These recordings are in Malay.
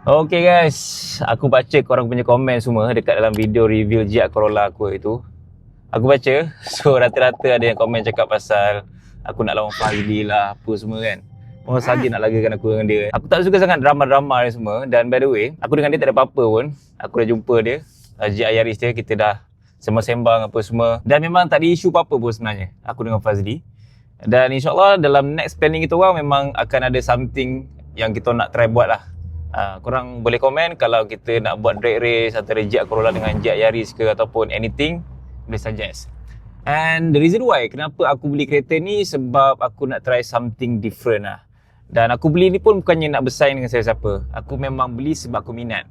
Okay guys, aku baca korang punya komen semua dekat dalam video review Giat Corolla aku itu. Aku baca, so rata-rata ada yang komen cakap pasal aku nak lawan Fazli lah, apa semua kan. Oh, Fazli nak lagakan aku dengan dia. Aku tak suka sangat drama-drama ni semua. Dan by the way, aku dengan dia tak ada apa-apa pun. Aku dah jumpa dia, Giat Yaris dia, kita dah sembang-sembang apa semua. Dan memang tak ada isu apa-apa pun sebenarnya, aku dengan Fazli. Dan insyaAllah dalam next planning kita orang memang akan ada something yang kita nak try buat lah. Korang boleh komen kalau kita nak buat drag race antara Giat Corolla dengan Giat Yaris ke ataupun anything, boleh suggest. And the reason why kenapa aku beli kereta ni sebab aku nak try something different lah. Dan aku beli ni pun bukannya nak bersaing dengan siapa-siapa. Aku memang beli sebab aku minat.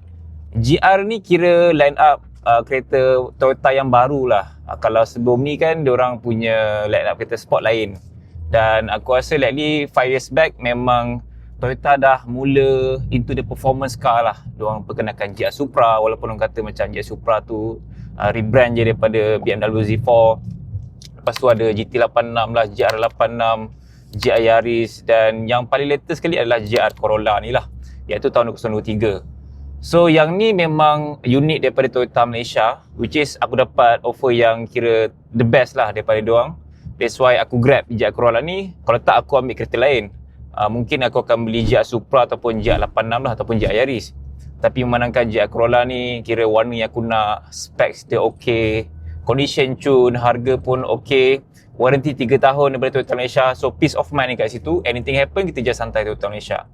GR ni kira line up kereta Toyota yang baru lah. Kalau sebelum ni kan diorang punya line up kereta sport lain. Dan aku rasa likely 5 years back memang Toyota dah mula into the performance car lah. Diorang perkenalkan GR Supra, walaupun orang kata macam GR Supra tu rebrand je daripada BMW Z4. Lepas tu ada GT86 lah, GR86, GR Yaris, dan yang paling latest sekali adalah GR Corolla ni lah, iaitu tahun 2023. So yang ni memang unik daripada Toyota Malaysia, which is aku dapat offer yang kira the best lah daripada diorang. That's why aku grab GR Corolla ni. Kalau tak aku ambil kereta lain. Mungkin aku akan beli GR Supra ataupun GR86 lah, ataupun GR Yaris. Tapi memandangkan GR Corolla ni kira warna yang aku nak, specs dia okay, condition cun, harga pun okay, warranty 3 tahun daripada Toyota Malaysia. So peace of mind ni kat situ. Anything happen, kita just santai Toyota Malaysia.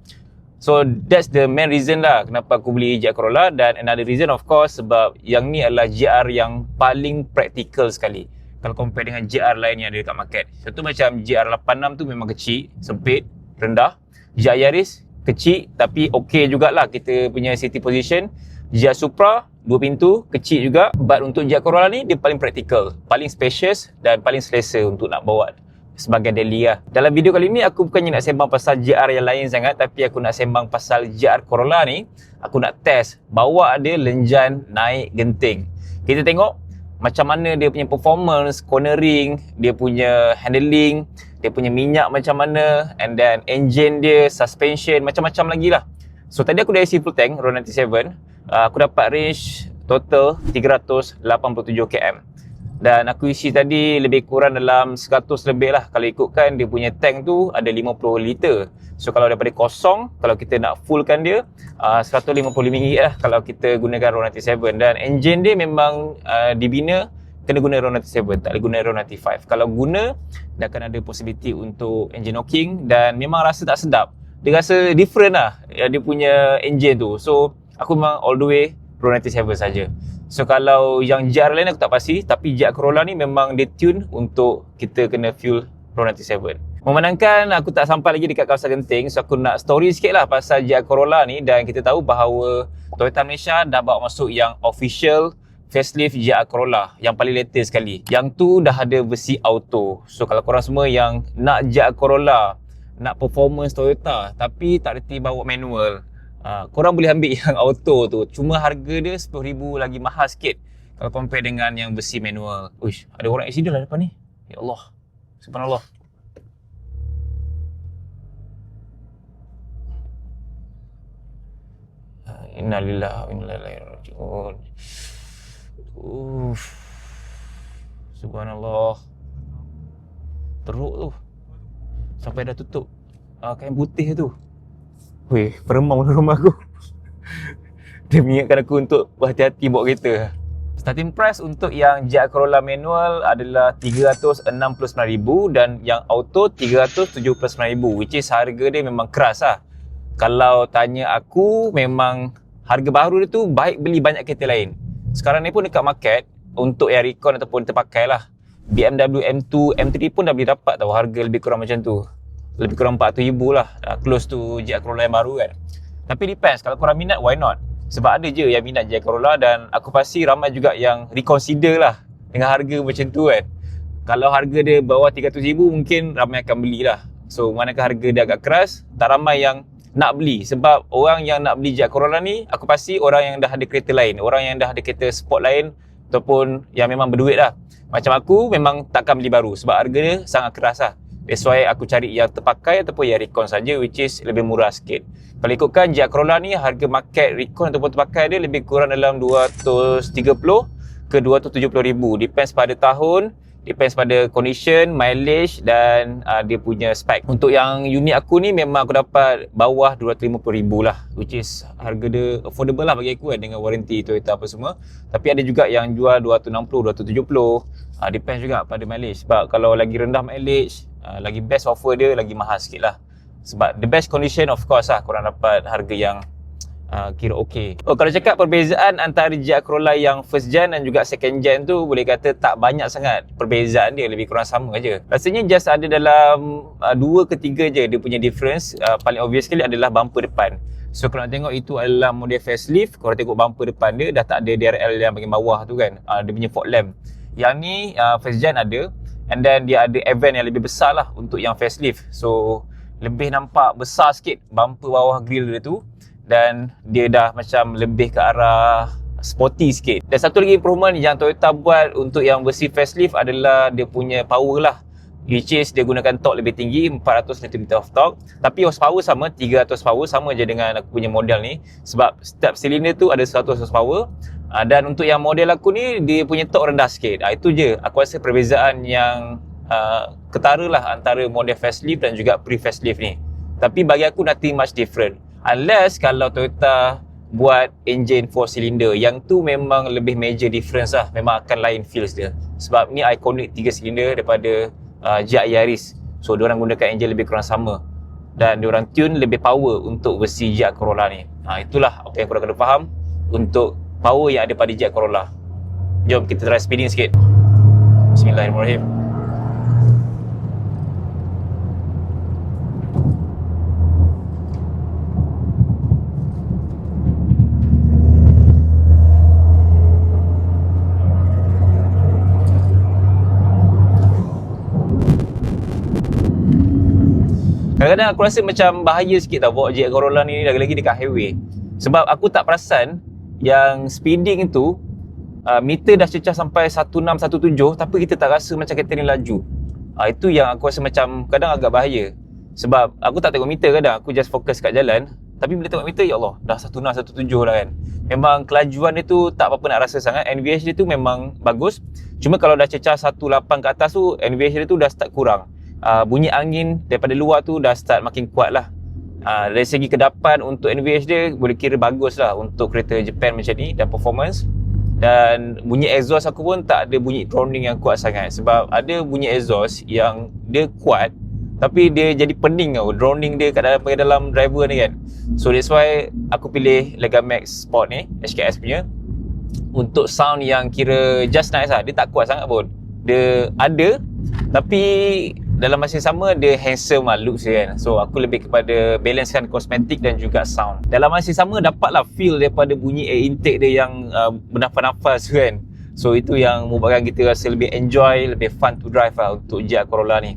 So that's the main reason lah kenapa aku beli GR Corolla. Dan another reason of course sebab yang ni adalah GR yang paling practical sekali kalau compare dengan GR lain yang ada dekat market. Contoh macam GR86 tu memang kecil, sempit, rendah. GR Yaris kecil tapi okey jugalah kita punya city position. GR Supra 2 pintu, kecil juga. But untuk GR Corolla ni dia paling practical, paling spacious dan paling selesa untuk nak bawa sebagai daily lah. Dalam video kali ni aku bukannya nak sembang pasal GR yang lain sangat, tapi aku nak sembang pasal GR Corolla ni. Aku nak test bawa dia lenjan naik genting. Kita tengok macam mana dia punya performance, cornering, dia punya handling, dia punya minyak macam mana, and then engine dia, suspension, macam-macam lagi lah. So tadi aku dah isi full tank Road 97. Aku dapat range total 387 km. Dan aku isi tadi lebih kurang dalam 100 lebih lah. Kalau ikutkan dia punya tank tu ada 50 liter. So kalau daripada kosong, kalau kita nak fullkan dia 155 ringgit lah kalau kita gunakan Road 97. Dan engine dia memang dibina kena guna Road 97, tak boleh guna Road 95. Kalau guna, dia akan ada possibility untuk engine knocking dan memang rasa tak sedap. Dia rasa different lah dia punya engine tu. So aku memang all the way Road 97 saja. So kalau yang GR lain aku tak pasti, tapi GR Corolla ni memang dia tune untuk kita kena fuel Road 97. Memandangkan aku tak sampai lagi dekat kawasan Genting, so aku nak story sikit lah pasal GR Corolla ni. Dan kita tahu bahawa Toyota Malaysia dah bawa masuk yang official facelift GR Corolla yang paling latest sekali. Yang tu dah ada versi auto. So kalau korang semua yang nak GR Corolla, nak performance Toyota tapi tak reti bawa manual, korang boleh ambil yang auto tu. Cuma harga dia RM10,000 lagi mahal sikit kalau compare dengan yang versi manual. Uish, ada orang accident lah depan ni. Ya Allah, subhanallah. Innalillahi wa inna ilaihi raji'un. Subhanallah. Teruk tu sampai dah tutup kain putih tu. Weh, peremang rumah aku. Dia mengingatkan aku untuk berhati-hati bawa kereta. Starting price untuk yang GR Corolla manual adalah RM369,000 dan yang auto RM379,000, which is harga dia memang keras lah. Kalau tanya aku, memang harga baru dia tu baik beli banyak kereta lain. Sekarang ni pun dekat market untuk yang recon ataupun terpakai lah, BMW M2, M3 pun dah boleh dapat tahu harga lebih kurang macam tu. Lebih kurang RM400,000 lah, close to GR Corolla yang baru kan. Tapi depends, kalau korang minat, why not? Sebab ada je yang minat GR Corolla dan aku pasti ramai juga yang reconsider lah dengan harga macam tu kan. Kalau harga dia bawah RM300,000 mungkin ramai akan belilah. So manakah harga dia agak keras, tak ramai yang nak beli. Sebab orang yang nak beli GR Corolla ni, aku pasti orang yang dah ada kereta lain, orang yang dah ada kereta sport lain ataupun yang memang berduit lah. Macam aku memang takkan beli baru sebab harga dia sangat keras lah. That's why aku cari yang terpakai ataupun yang recon saja, which is lebih murah sikit. Kalau ikutkan Giant Corolla ni, harga market recon ataupun terpakai dia lebih kurang dalam 230 ke 270 ribu. Depends pada tahun, depends pada condition, mileage dan dia punya spec. Untuk yang unit aku ni memang aku dapat bawah 250 ribu lah, which is harga dia affordable lah bagi aku kan, dengan warranty Toyota apa semua. Tapi ada juga yang jual 260, 270. Depends juga pada mileage. Sebab kalau lagi rendah mileage, lagi best offer dia lagi mahal sikit lah. Sebab the best condition of course lah korang dapat harga yang kira okey. Kalau cakap perbezaan antara Giant Corolla yang first gen dan juga second gen tu, boleh kata tak banyak sangat perbezaan dia, lebih kurang sama aje. Rasanya just ada dalam 2 ke 3 je dia punya difference. Paling obvious sekali adalah bumper depan. So kalau nak tengok itu adalah model facelift, korang tengok bumper depan dia dah tak ada DRL yang bahagian bawah tu kan, dia punya fog lamp. Yang ni first gen ada, and then dia ada event yang lebih besar lah untuk yang facelift. So lebih nampak besar sikit bumper bawah grill dia tu, dan dia dah macam lebih ke arah sporty sikit. Dan satu lagi improvement yang Toyota buat untuk yang versi facelift adalah dia punya power lah, which is dia gunakan torque lebih tinggi, 400 Nm of torque. Tapi horsepower sama, 300 horsepower, sama je dengan aku punya model ni. Sebab setiap silinder tu ada 100 horsepower. Dan untuk yang model aku ni, dia punya torque rendah sikit. Itu je aku rasa perbezaan yang ketara lah antara model facelift dan juga pre-facelift ni. Tapi bagi aku nothing much different, unless kalau Toyota buat engine 4 cylinder, yang tu memang lebih major difference lah. Memang akan lain feels dia. Sebab ni iconic 3 cylinder daripada Giant Yaris. So diorang gunakan engine lebih kurang sama, dan diorang tune lebih power untuk versi Giant Corolla ni. Itulah apa yang korang kena faham untuk power yang ada pada Giant Corolla. Jom kita try speeding sikit. Bismillahirrahmanirrahim. Kadang-kadang aku rasa macam bahaya sikit tau bawa Giant Corolla ni, lagi-lagi dekat highway. Sebab aku tak perasan yang speeding tu meter dah cecah sampai 16, 17, tapi kita tak rasa macam kereta ni laju. Itu yang aku rasa macam kadang agak bahaya. Sebab aku tak tengok meter kadang, aku just fokus kat jalan. Tapi bila tengok meter, ya Allah, dah 16, 17 dah kan. Memang kelajuan dia tu tak apa-apa nak rasa sangat. NVH dia tu memang bagus. Cuma kalau dah cecah 18 ke atas tu, NVH dia tu dah start kurang. Bunyi angin daripada luar tu dah start makin kuat lah. Dari segi kedapan untuk NVH dia boleh kira bagus lah untuk kereta Japan macam ni, dan performance. Dan bunyi exhaust aku pun tak ada bunyi droning yang kuat sangat. Sebab ada bunyi exhaust yang dia kuat tapi dia jadi pening tau, droning dia kat dalam driver ni kan. So that's why aku pilih Legamax Sport ni, HKS punya, untuk sound yang kira just nice lah. Dia tak kuat sangat pun, dia ada, tapi dalam masa yang sama dia handsome lah looks dia kan. So aku lebih kepada balancekan kosmetik dan juga sound. Dalam masa yang sama dapatlah feel daripada bunyi air intake dia yang bernafas-nafas kan. So itu yang membuatkan kita rasa lebih enjoy, lebih fun to drive lah untuk Giant Corolla ni.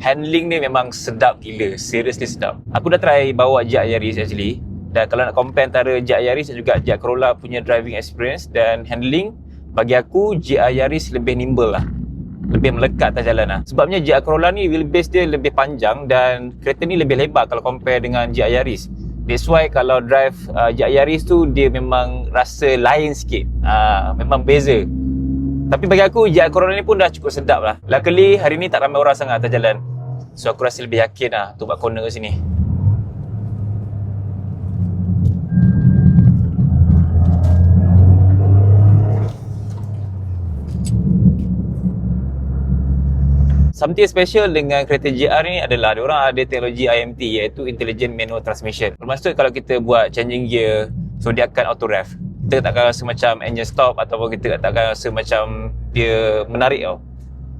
Handling ni memang sedap gila, seriously sedap. Aku dah try bawa Giant Yaris actually. Dan kalau nak compare antara Giant Yaris dan juga Giant Corolla punya driving experience dan handling, bagi aku Giant Yaris lebih nimble lah, lebih melekat atas jalan lah. Sebabnya Giant Corolla ni wheelbase dia lebih panjang dan kereta ni lebih lebar kalau compare dengan Giant Yaris. That's why kalau drive Giant Yaris tu dia memang rasa lain sikit, memang beza. Tapi bagi aku Giant Corolla ni pun dah cukup sedap lah. Luckily hari ni tak ramai orang sangat atas jalan, so aku rasa lebih yakin lah untuk buat corner kat sini. Something special dengan kereta GR ni adalah diorang ada teknologi IMT, iaitu Intelligent Manual Transmission. Bermaksud kalau kita buat changing gear, so dia akan auto rev. Kita takkan rasa macam engine stop ataupun kita takkan rasa macam dia menarik tau.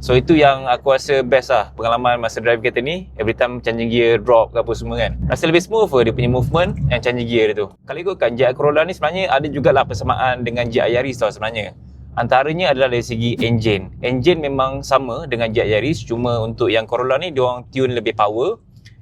So itu yang aku rasa best lah pengalaman masa drive kereta ni. Every time changing gear, drop ke apa semua kan, rasa lebih smooth dia punya movement and changing gear dia tu. Kalau ikutkan Giant Corolla ni sebenarnya ada jugalah persamaan dengan Giant Yaris tau sebenarnya. Antaranya adalah dari segi engine. Engine memang sama dengan Giant Yaris, cuma untuk yang Corolla ni diorang tune lebih power.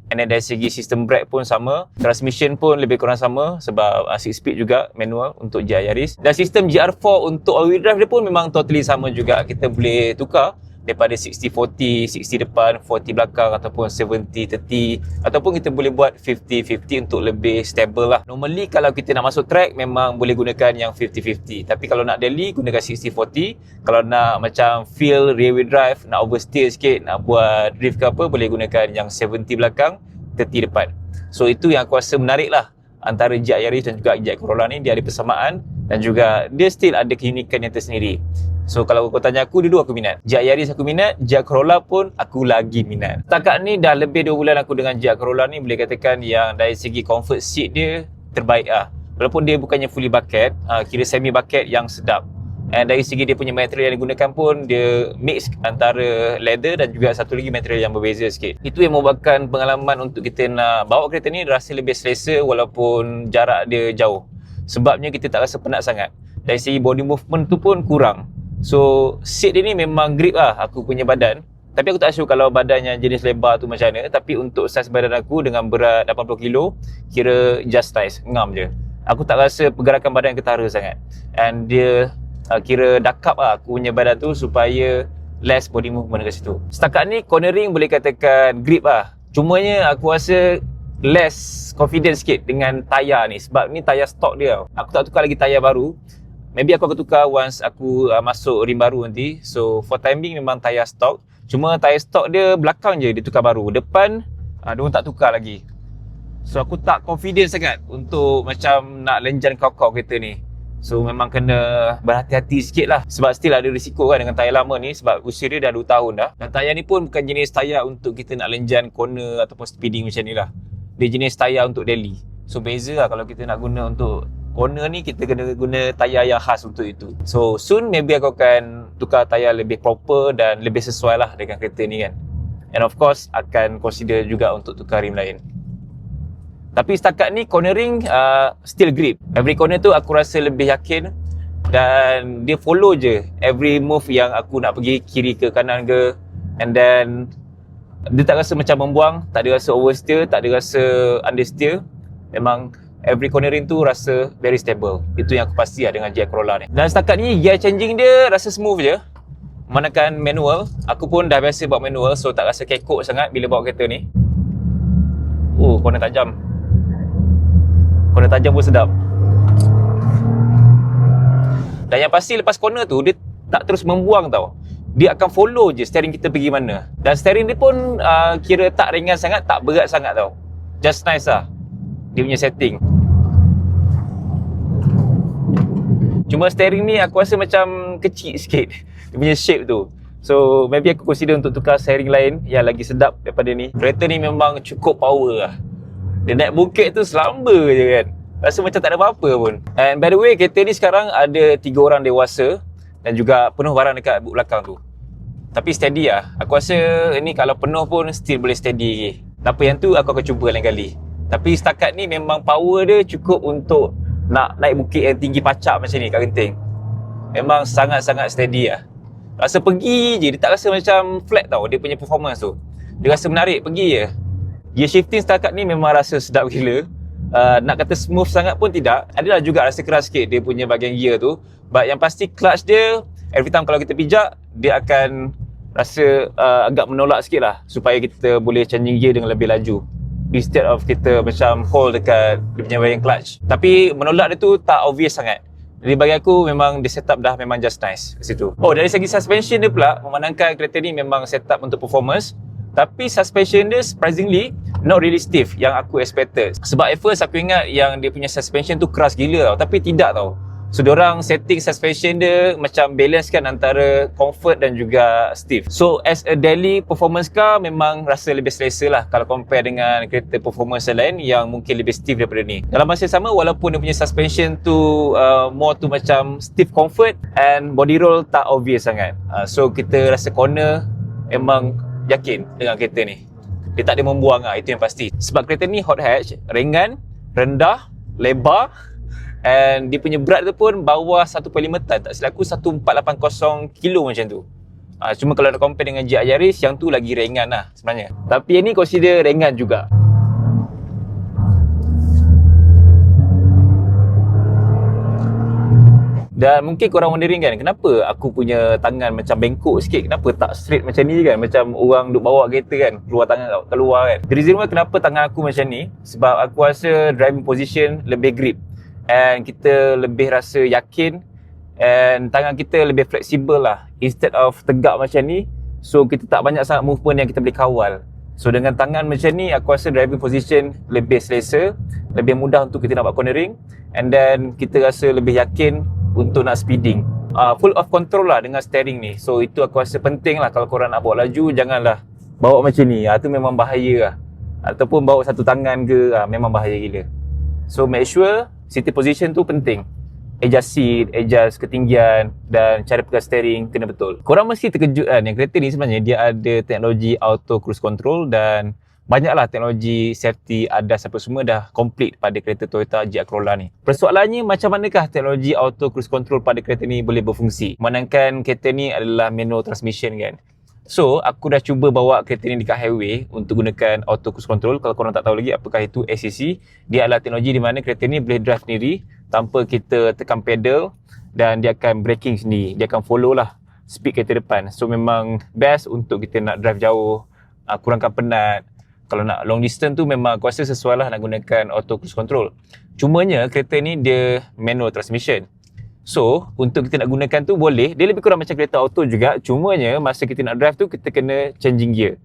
And then dari segi sistem brake pun sama, transmission pun lebih kurang sama sebab 6 speed juga manual untuk GR Yaris. Dan sistem GR4 untuk all-wheel drive dia pun memang totally sama juga. Kita boleh tukar daripada 60-40, 60 depan, 40 belakang, ataupun 70-30, ataupun kita boleh buat 50-50 untuk lebih stable lah. Normally kalau kita nak masuk track memang boleh gunakan yang 50-50, tapi kalau nak daily gunakan 60-40. Kalau nak macam feel rear wheel drive, nak oversteer sikit, nak buat drift ke apa, boleh gunakan yang 70 belakang, 30 depan. So itu yang aku rasa menarik lah antara GR Yaris dan juga GR Corolla ni. Dia ada persamaan dan juga dia still ada keunikan yang tersendiri. So kalau kau tanya aku, dulu aku minat GR Yaris, aku minat GR Corolla pun aku lagi minat. Setakat ni dah lebih 2 bulan aku dengan GR Corolla ni, boleh katakan yang dari segi comfort seat dia terbaik lah. Walaupun dia bukannya fully bucket, kira semi bucket yang sedap. And dari segi dia punya material yang digunakan pun dia mix antara leather dan juga satu lagi material yang berbeza sikit. Itu yang membuatkan pengalaman untuk kita nak bawa kereta ni rasa lebih selesa walaupun jarak dia jauh. Sebabnya kita tak rasa penat sangat. Dari segi body movement tu pun kurang. So seat dia ni memang grip lah aku punya badan. Tapi aku tak sure kalau badannya jenis lebar tu macam mana. Tapi untuk saiz badan aku dengan berat 80 kilo, kira just nice, ngam je. Aku tak rasa pergerakan badan ketara sangat. And dia kira dakap lah aku punya badan tu supaya less body movement kat situ. Setakat ni cornering boleh katakan grip lah. Cumanya aku rasa less confident sikit dengan tayar ni. Sebab ni tayar stock dia. Aku tak tukar lagi tayar baru. Maybe aku akan tukar once aku masuk rim baru nanti. So for time being memang tayar stock. Cuma tayar stock dia belakang je dia tukar baru. Depan diorang tak tukar lagi. So aku tak confident sangat untuk macam nak lenjan kau-kau kereta ni. So memang kena berhati-hati sikit lah. Sebab still ada risiko kan dengan tayar lama ni. Sebab usia dia dah 2 tahun dah. Dan tayar ni pun bukan jenis tayar untuk kita nak lenjan corner ataupun speeding macam ni lah. Dia jenis tayar untuk daily. So beza lah kalau kita nak guna untuk corner ni, kita kena guna tayar yang khas untuk itu. So soon maybe aku akan tukar tayar lebih proper dan lebih sesuai lah dengan kereta ni kan. And of course akan consider juga untuk tukar rim lain. Tapi setakat ni cornering still grip. Every corner tu aku rasa lebih yakin. Dan dia follow je every move yang aku nak pergi kiri ke kanan ke. And then dia tak rasa macam membuang, tak ada rasa oversteer, tak ada rasa understeer. Memang every cornering tu rasa very stable. Itu yang aku pasti lah dengan GR Corolla ni. Dan setakat ni gear changing dia rasa smooth je. Manakan manual, aku pun dah biasa bawa manual, so tak rasa kekok sangat bila bawa kereta ni. Corner tajam. Corner tajam pun sedap. Dan yang pasti lepas corner tu dia tak terus membuang tau. Dia akan follow je steering kita pergi mana. Dan steering dia pun kira tak ringan sangat, tak berat sangat tau. Just nice lah dia punya setting. Cuma steering ni aku rasa macam kecil sikit dia punya shape tu. So maybe aku consider untuk tukar steering lain yang lagi sedap daripada ni. Kereta ni memang cukup power lah. Dia naik bukit tu selamba je kan. Rasa macam tak ada apa-apa pun. And by the way, kereta ni sekarang ada 3 orang dewasa dan juga penuh barang dekat boot belakang tu. Tapi steady lah. Aku rasa ni kalau penuh pun still boleh steady lagi. Apa yang tu aku akan cuba lain kali. Tapi setakat ni memang power dia cukup untuk nak naik bukit yang tinggi pacak macam ni kat Genting. Memang sangat-sangat steady lah. Rasa pergi je, dia tak rasa macam flat tau dia punya performance tu. Dia rasa menarik, pergi je. Gear shifting setakat ni memang rasa sedap gila. Nak kata smooth sangat pun tidak. Adalah juga rasa keras sikit dia punya bahagian gear tu. But yang pasti clutch dia, every time kalau kita pijak, dia akan rasa agak menolak sikit lah. Supaya kita boleh changing gear dengan lebih laju. Instead of kita macam hold dekat dia punya bahagian clutch. Tapi menolak dia tu tak obvious sangat. Jadi bagi aku memang dia setup dah memang just nice kat situ. Dari segi suspension dia pula, memandangkan kereta ni memang setup untuk performance. Tapi suspension dia surprisingly not really stiff yang aku expected. Sebab at first aku ingat yang dia punya suspension tu keras gila tau. Tapi tidak tau. So diorang setting suspension dia macam balance kan antara comfort dan juga stiff. So as a daily performance car memang rasa lebih selesa lah kalau compare dengan kereta performance lain yang mungkin lebih stiff daripada ni. Dalam masa yang sama, walaupun dia punya suspension tu more tu macam stiff comfort and body roll tak obvious sangat. So kita rasa corner memang yakin dengan kereta ni. Dia tak ada membuang lah, itu yang pasti. Sebab kereta ni hot hatch, ringan, rendah, lebar. And dia punya berat tu pun bawah 1.5 ton. Tak silap aku 1480 kilo macam tu. Cuma kalau nak compare dengan GR Yaris, yang tu lagi ringan lah sebenarnya. Tapi yang ni consider ringan juga. Dan mungkin korang wondering kan, kenapa aku punya tangan macam bengkok sikit, kenapa tak straight macam ni kan, macam orang duk bawa kereta kan, keluar tangan keluar kan. The reason why kenapa tangan aku macam ni, sebab aku rasa driving position lebih grip and kita lebih rasa yakin and tangan kita lebih fleksibel lah, instead of tegak macam ni. So kita tak banyak sangat movement yang kita boleh kawal. So dengan tangan macam ni, aku rasa driving position lebih selesa, lebih mudah untuk kita nak buat cornering, and then kita rasa lebih yakin untuk nak speeding. Full of control lah dengan steering ni. So itu aku rasa penting lah, kalau korang nak bawa laju, janganlah bawa macam ni. Tu memang bahaya lah. Ataupun bawa satu tangan ke, memang bahaya gila. So make sure seating position tu penting. Adjust seat, adjust ketinggian dan cara pegang steering kena betul. Korang mesti terkejut kan, yang kereta ni sebenarnya dia ada teknologi auto cruise control dan banyaklah teknologi safety ADAS apa semua dah complete pada kereta Toyota GR Corolla ni. Persoalannya, macam manakah teknologi auto cruise control pada kereta ni boleh berfungsi? Manakala kereta ni adalah manual transmission kan. So, aku dah cuba bawa kereta ni dekat highway untuk gunakan auto cruise control. Kalau korang tak tahu lagi apakah itu ACC, dia adalah teknologi di mana kereta ni boleh drive sendiri tanpa kita tekan pedal dan dia akan braking sendiri. Dia akan follow lah speed kereta depan. So, memang best untuk kita nak drive jauh, kurangkan penat. Kalau nak long distance tu memang aku rasa sesuai lah nak gunakan auto cruise control. Cumanya kereta ni dia manual transmission. So untuk kita nak gunakan tu boleh, dia lebih kurang macam kereta auto juga. Cumanya masa kita nak drive tu kita kena changing gear.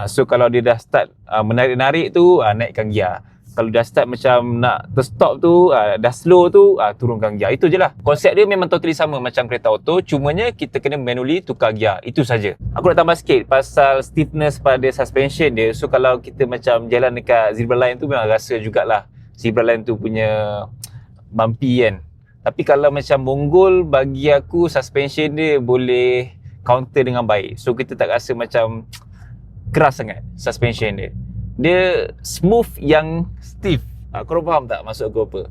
So kalau dia dah start menarik-narik tu, naikkan gear. Kalau dah start macam nak terstop tu, dah slow tu, turunkan gear. Itu je lah. Konsep dia memang totally sama macam kereta auto. Cumanya kita kena manually tukar gear. Itu saja. Aku nak tambah sikit pasal stiffness pada suspension dia. So kalau kita macam jalan dekat zebra line tu, memang rasa jugalah zebra line tu punya bumpy kan. Tapi kalau macam bonggol, bagi aku suspension dia boleh counter dengan baik. So kita tak rasa macam keras sangat suspension dia. Dia smooth yang stiff. Korang faham tak maksud aku apa?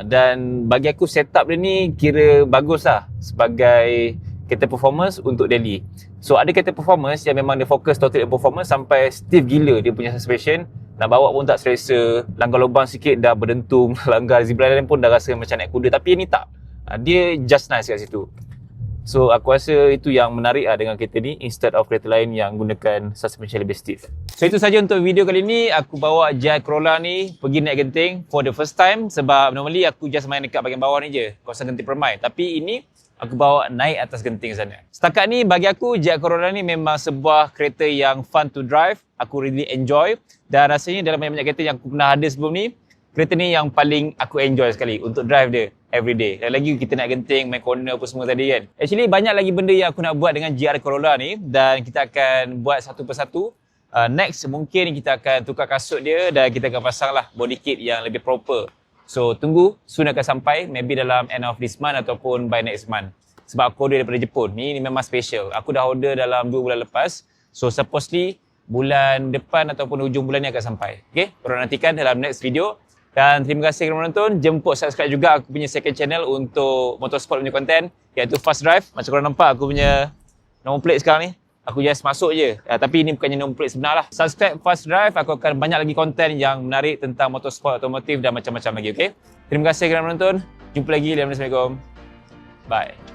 Dan bagi aku setup dia ni kira bagus lah sebagai kereta performance untuk daily. So ada kereta performance yang memang dia fokus total performance sampai stiff gila dia punya suspension. Nak bawa pun tak selesa, langgar lubang sikit dah berdentum, langgar zebra line pun dah rasa macam naik kuda. Tapi ini tak, dia just nice kat situ. So aku rasa itu yang menarik dengan kereta ni instead of kereta lain yang gunakan suspension lebih stiff. So itu saja untuk video kali ni. Aku bawa GR Corolla ni pergi naik genting for the first time. Sebab normally aku just main dekat bahagian bawah ni je, kawasan genting Permai. Tapi ini aku bawa naik atas genting sana. Setakat ni bagi aku GR Corolla ni memang sebuah kereta yang fun to drive. Aku really enjoy. Dan rasanya dalam banyak-banyak kereta yang aku pernah ada sebelum ni, kereta ni yang paling aku enjoy sekali untuk drive dia everyday. Dan lagi kita nak genting, main corner apa semua tadi kan. Actually banyak lagi benda yang aku nak buat dengan GR Corolla ni dan kita akan buat satu persatu. Next mungkin kita akan tukar kasut dia dan kita akan pasang lah body kit yang lebih proper. So tunggu, soon akan sampai, maybe dalam end of this month ataupun by next month. Sebab aku order daripada Jepun. Ni memang special. Aku dah order dalam 2 bulan lepas. So supposedly bulan depan ataupun hujung bulan ni akan sampai. Okay, korang nantikan dalam next video. Dan terima kasih kerana menonton. Jemput subscribe juga aku punya second channel untuk motorsport punya konten, iaitu Fast Drive. Macam korang nampak aku punya number plate sekarang ni, aku just masuk je. Tapi ini bukannya number plate sebenar lah. Subscribe Fast Drive, aku akan banyak lagi konten yang menarik tentang motorsport, otomotif dan macam-macam lagi. Okay, terima kasih kerana menonton. Jumpa lagi. Assalamualaikum. Bye.